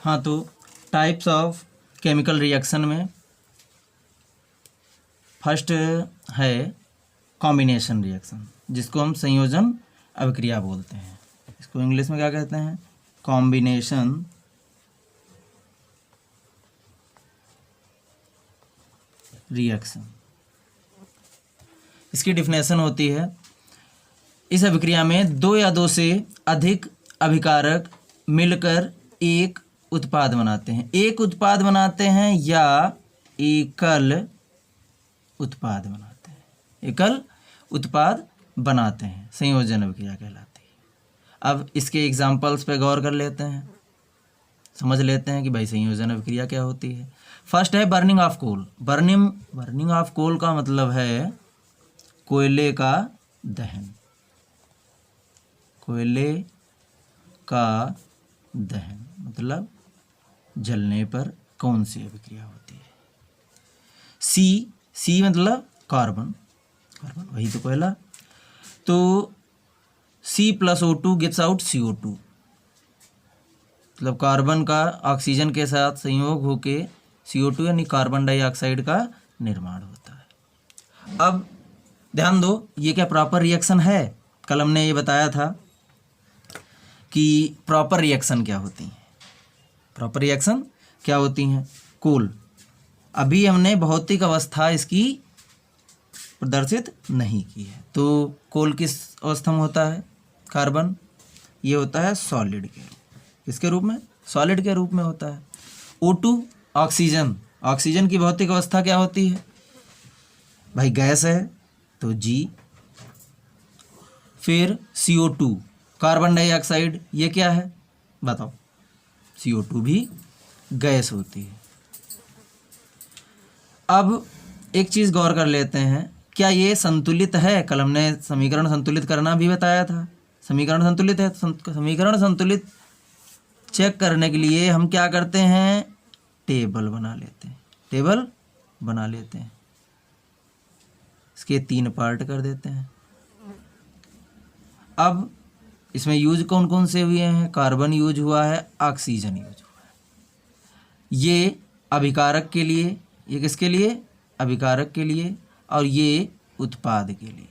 हाँ, तो types of chemical reaction में फर्स्ट है कॉम्बिनेशन रिएक्शन, जिसको हम संयोजन अभिक्रिया बोलते हैं। इसको इंग्लिश में क्या कहते हैं? Combination reaction. इसकी डिफिनेशन होती है, इस अभिक्रिया में दो या दो से अधिक अभिकारक मिलकर एक उत्पाद बनाते हैं। एक उत्पाद बनाते हैं या एकल उत्पाद बनाते हैं। एकल उत्पाद बनाते हैं, संयोजन अभिक्रिया कहलाती है। अब इसके एग्जाम्पल्स पे गौर कर लेते हैं, समझ लेते हैं कि भाई संयोजन अभिक्रिया क्या होती है। फर्स्ट है burning of coal. Burning of coal का मतलब है कोयले का दहन। कोयले का दहन मतलब जलने पर कौन सी अभिक्रिया होती है? सी मतलब कार्बन वही तो कोयला। तो C+O2 गिव्स आउट CO2, मतलब कार्बन का ऑक्सीजन के साथ संयोग होके CO2 यानी कार्बन डाइऑक्साइड का निर्माण होता है। अब ध्यान दो, ये क्या प्रॉपर रिएक्शन है? कल हमने ये बताया था कि प्रॉपर रिएक्शन क्या होती हैं। प्रॉपर रिएक्शन क्या होती हैं? कोल। अभी हमने भौतिक अवस्था इसकी प्रदर्शित नहीं की है। तो कोल किस अवस्था में होता है? कार्बन। ये होता है सॉलिड के रूप। किसके रूप में? सॉलिड के रूप में होता है। O2 oxygen. ऑक्सीजन की भौतिक अवस्था क्या होती है? भाई गैस है तो G। फिर CO2 कार्बन डाइऑक्साइड, ये क्या है बताओ? CO2 भी गैस होती है। अब एक चीज़ गौर कर लेते हैं, क्या ये संतुलित है? कल हमने समीकरण संतुलित करना भी बताया था। समीकरण संतुलित है। समीकरण संतुलित चेक करने के लिए हम क्या करते हैं? टेबल बना लेते हैं। टेबल बना लेते हैं, इसके 3 पार्ट कर देते हैं। अब इसमें यूज कौन कौन से हुए हैं? कार्बन यूज हुआ है, ऑक्सीजन यूज हुआ है। ये अभिकारक के लिए, ये किसके लिए? अभिकारक के लिए, और ये उत्पाद के लिए।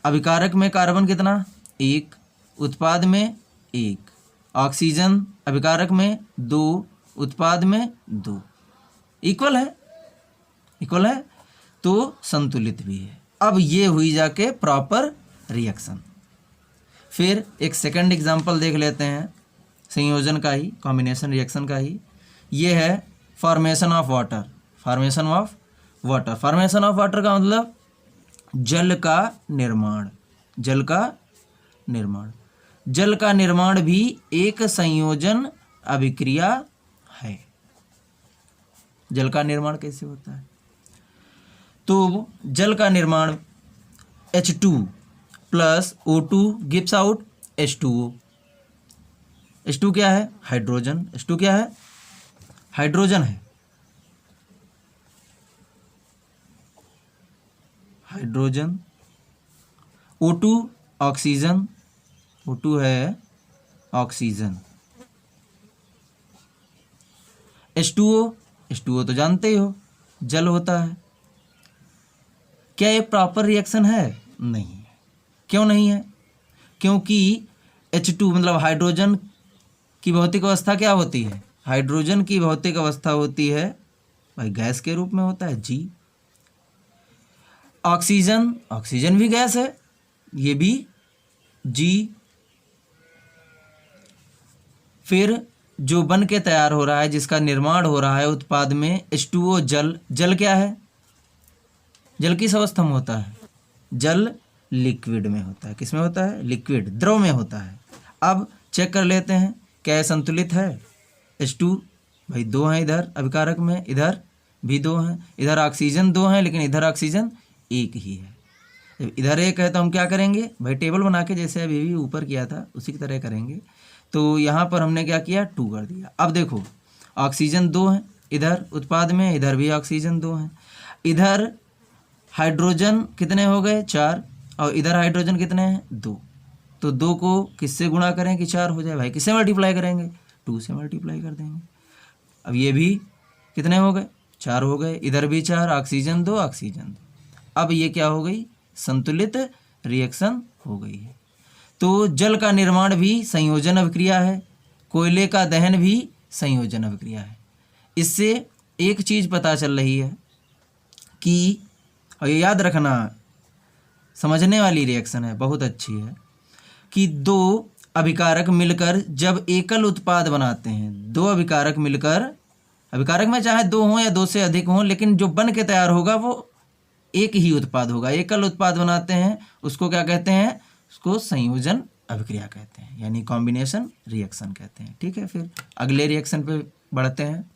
अभिकारक में कार्बन कितना? 1, उत्पाद में 1, ऑक्सीजन अभिकारक में 2, उत्पाद में 2। इक्वल है तो संतुलित भी है। अब ये हुई जाके प्रॉपर रिएक्शन। फिर एक सेकंड एग्जांपल देख लेते हैं संयोजन का ही, कॉम्बिनेशन रिएक्शन का ही। ये है formation of water. Formation of water का मतलब जल का निर्माण। जल का निर्माण भी एक संयोजन अभिक्रिया है। जल का निर्माण कैसे होता है? तो जल का निर्माण H2 + O2 gives out H2O। H2 क्या है? हाइड्रोजन। H2 क्या है? हाइड्रोजन है। हाइड्रोजन। O2 oxygen. O2 है ऑक्सीजन। H2O तो जानते ही हो, जल होता है। क्या ये प्रॉपर रिएक्शन है? नहीं है। क्यों नहीं है? क्योंकि H2 मतलब हाइड्रोजन की भौतिक अवस्था क्या होती है? हाइड्रोजन की भौतिक अवस्था होती है भाई गैस के रूप में होता है G। ऑक्सीजन भी गैस है, ये भी G। फिर जो बन के तैयार हो रहा है, जिसका निर्माण हो रहा है उत्पाद में, H2O जल क्या है? जल किस अवस्था में होता है? जल लिक्विड में होता है। किस में होता है? लिक्विड, द्रव में होता है। अब चेक कर लेते हैं क्या संतुलित है? H2 भाई 2 हैं इधर अभिकारक में, इधर भी 2 हैं, इधर ऑक्सीजन 2 हैं, लेकिन इधर ऑक्सीजन 1 ही है। जब इधर 1 है तो हम क्या करेंगे भाई? टेबल बना के जैसे अभी भी ऊपर किया था उसी की तरह करेंगे। तो यहाँ पर हमने क्या किया? 2 कर दिया। अब देखो ऑक्सीजन 2 हैं इधर उत्पाद में, इधर भी ऑक्सीजन 2 हैं। इधर हाइड्रोजन कितने हो गए? 4, और इधर हाइड्रोजन कितने हैं? 2। तो 2 को किससे गुणा करें कि 4 हो जाए? भाई किससे मल्टीप्लाई करेंगे? 2 से मल्टीप्लाई कर देंगे। अब ये भी कितने हो गए, 4 हो गए, इधर भी 4, ऑक्सीजन 2 ऑक्सीजन 2। अब ये क्या हो गई, संतुलित रिएक्शन हो गई है। तो जल का निर्माण भी संयोजन अभिक्रिया है, कोयले का दहन भी संयोजन अभिक्रिया है। इससे एक चीज़ पता चल रही है कि, और ये याद रखना समझने वाली रिएक्शन है, बहुत अच्छी है, कि 2 अभिकारक मिलकर जब एकल उत्पाद बनाते हैं, 2 अभिकारक मिलकर, अभिकारक में चाहे 2 हों या 2 से अधिक हों, लेकिन जो बन के तैयार होगा वो एक ही उत्पाद होगा। एकल उत्पाद बनाते हैं उसको क्या कहते हैं, उसको संयोजन अभिक्रिया कहते हैं, यानी कॉम्बिनेशन रिएक्शन कहते हैं। ठीक है, फिर अगले रिएक्शन पे बढ़ते हैं।